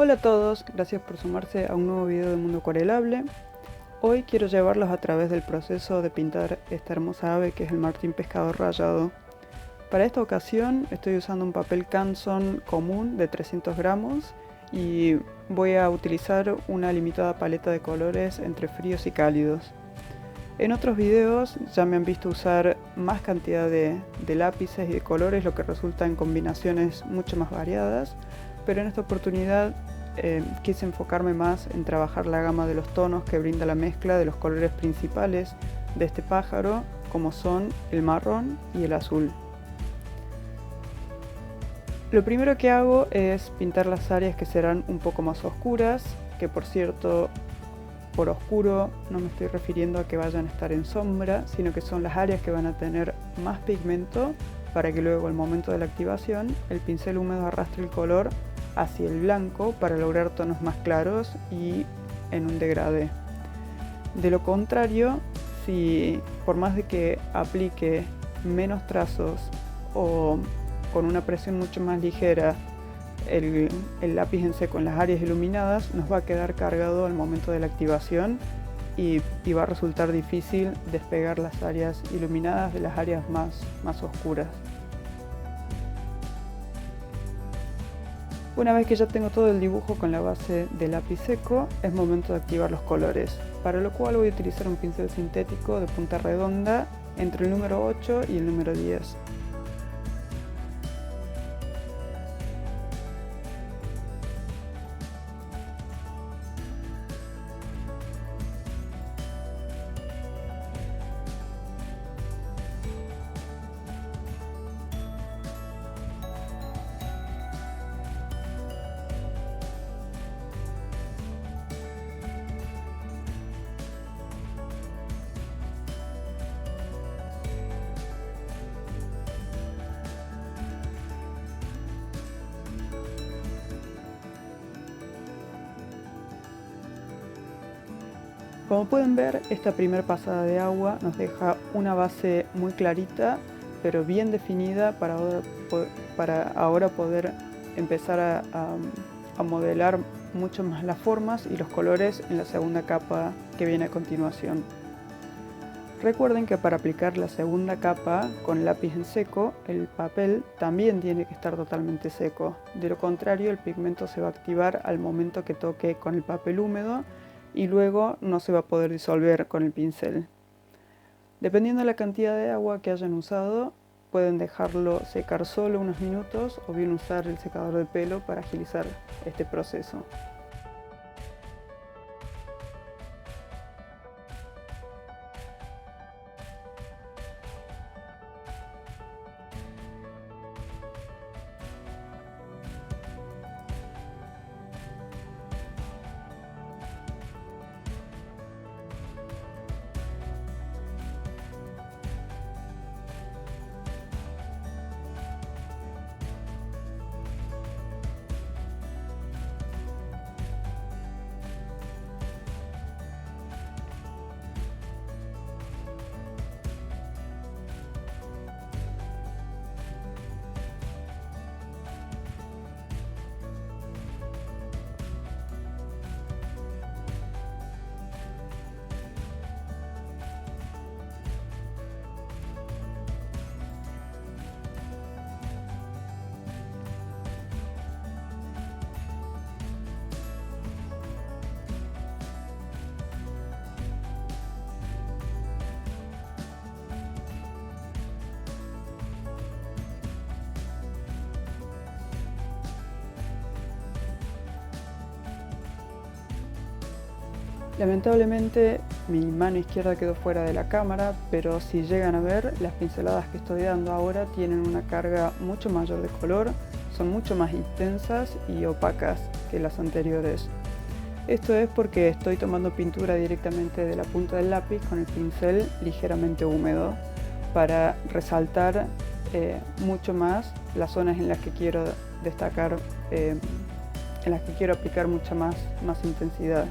Hola a todos, gracias por sumarse a un nuevo video de Mundo Acuarelable. Hoy quiero llevarlos a través del proceso de pintar esta hermosa ave que es el Martín pescador rayado. Para esta ocasión estoy usando un papel Canson común de 300 gramos y voy a utilizar una limitada paleta de colores entre fríos y cálidos. En otros videos ya me han visto usar más cantidad de lápices y de colores, lo que resulta en combinaciones mucho más variadas, pero en esta oportunidad quise enfocarme más en trabajar la gama de los tonos que brinda la mezcla de los colores principales de este pájaro, como son el marrón y el azul. Lo primero que hago es pintar las áreas que serán un poco más oscuras, que por cierto, por oscuro no me estoy refiriendo a que vayan a estar en sombra, sino que son las áreas que van a tener más pigmento para que luego al momento de la activación el pincel húmedo arrastre el color hacia el blanco para lograr tonos más claros y en un degradé. De lo contrario, si por más de que aplique menos trazos o con una presión mucho más ligera el lápiz en seco en las áreas iluminadas, nos va a quedar cargado al momento de la activación y va a resultar difícil despegar las áreas iluminadas de las áreas más oscuras. Una vez que ya tengo todo el dibujo con la base de lápiz seco, es momento de activar los colores, para lo cual voy a utilizar un pincel sintético de punta redonda entre el número 8 y el número 10. Como pueden ver, esta primera pasada de agua nos deja una base muy clarita, pero bien definida para ahora poder empezar a modelar mucho más las formas y los colores en la segunda capa que viene a continuación. Recuerden que para aplicar la segunda capa con lápiz en seco, el papel también tiene que estar totalmente seco. De lo contrario, el pigmento se va a activar al momento que toque con el papel húmedo y luego no se va a poder disolver con el pincel. Dependiendo de la cantidad de agua que hayan usado, pueden dejarlo secar solo unos minutos o bien usar el secador de pelo para agilizar este proceso. Lamentablemente mi mano izquierda quedó fuera de la cámara, pero si llegan a ver, las pinceladas que estoy dando ahora tienen una carga mucho mayor de color, son mucho más intensas y opacas que las anteriores. Esto es porque estoy tomando pintura directamente de la punta del lápiz con el pincel ligeramente húmedo para resaltar mucho más las zonas en las que quiero destacar, en las que quiero aplicar mucha más intensidad.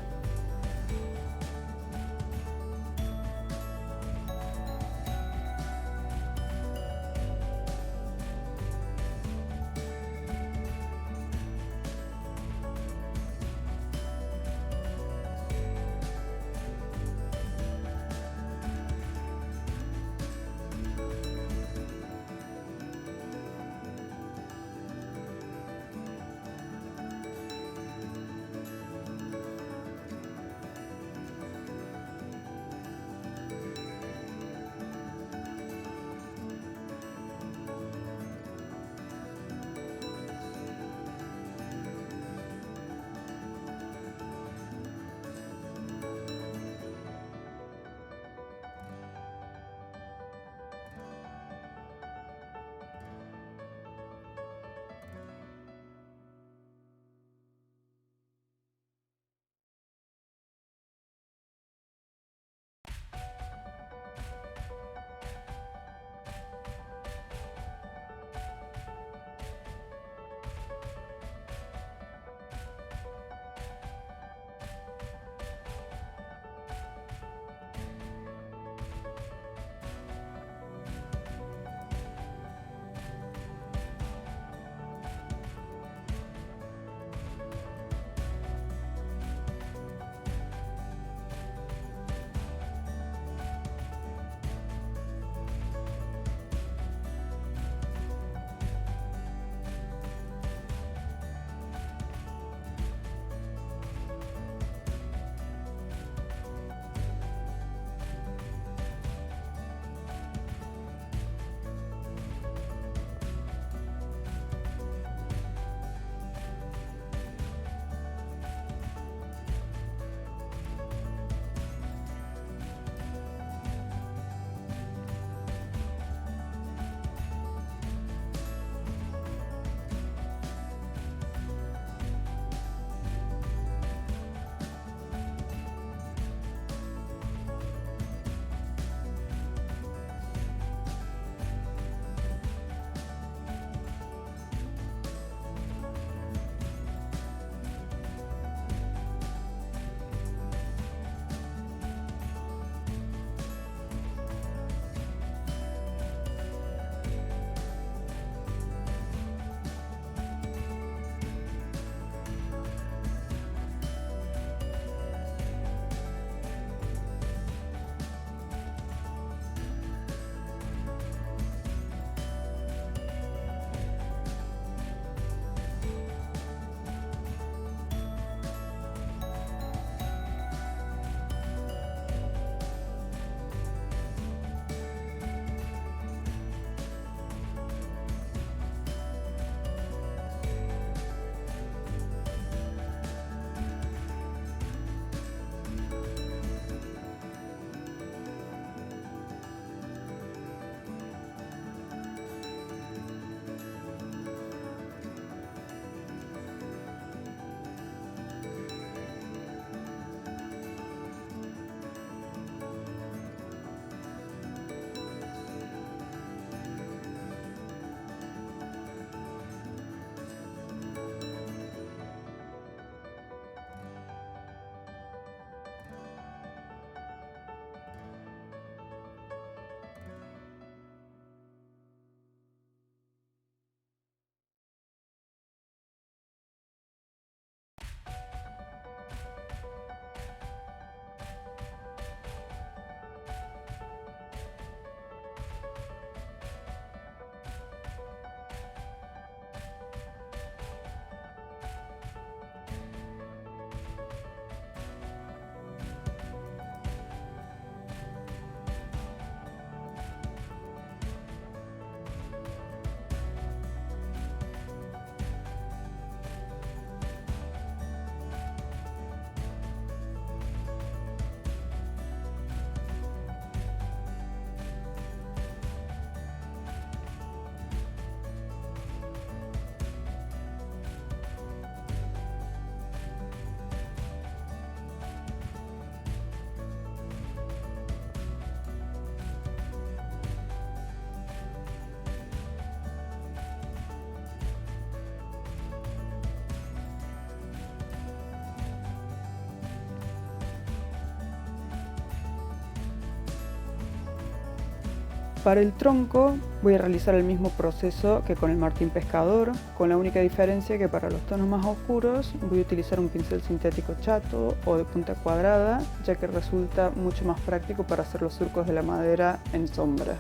Para el tronco voy a realizar el mismo proceso que con el Martín pescador, con la única diferencia que para los tonos más oscuros voy a utilizar un pincel sintético chato o de punta cuadrada, ya que resulta mucho más práctico para hacer los surcos de la madera en sombra.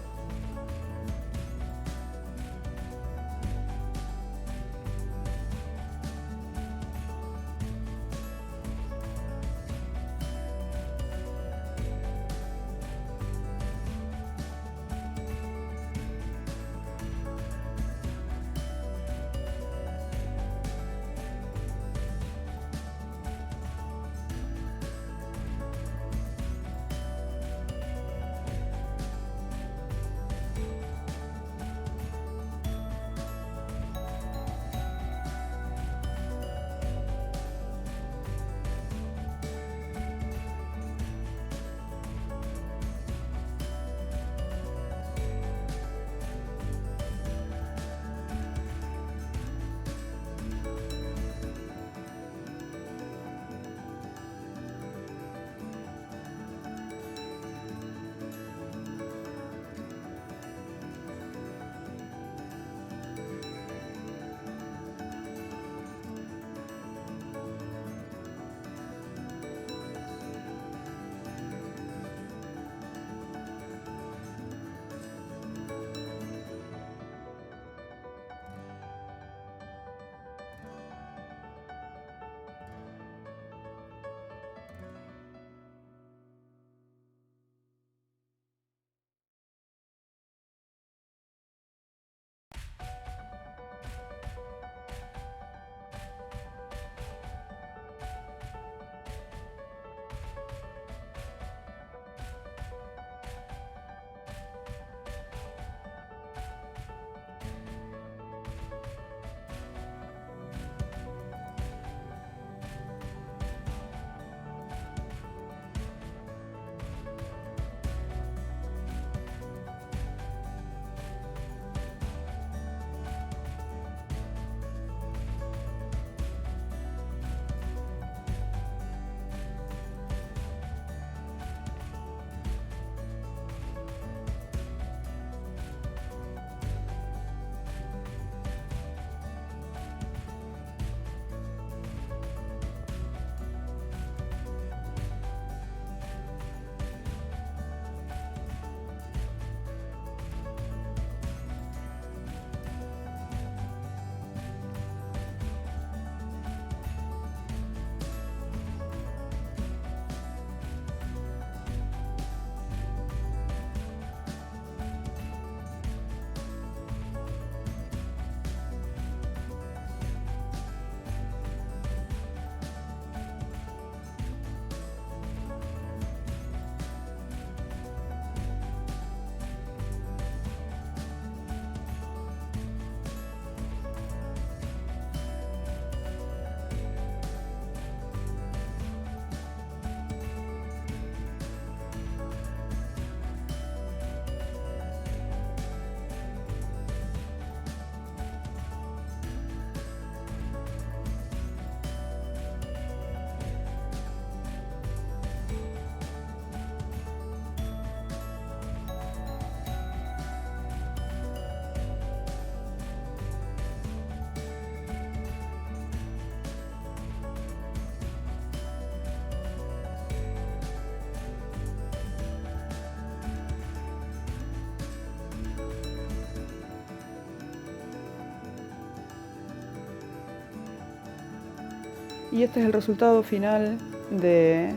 Y este es el resultado final de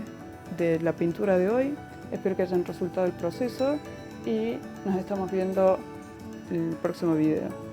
la pintura de hoy. Espero que hayan resultado el proceso y nos estamos viendo en el próximo video.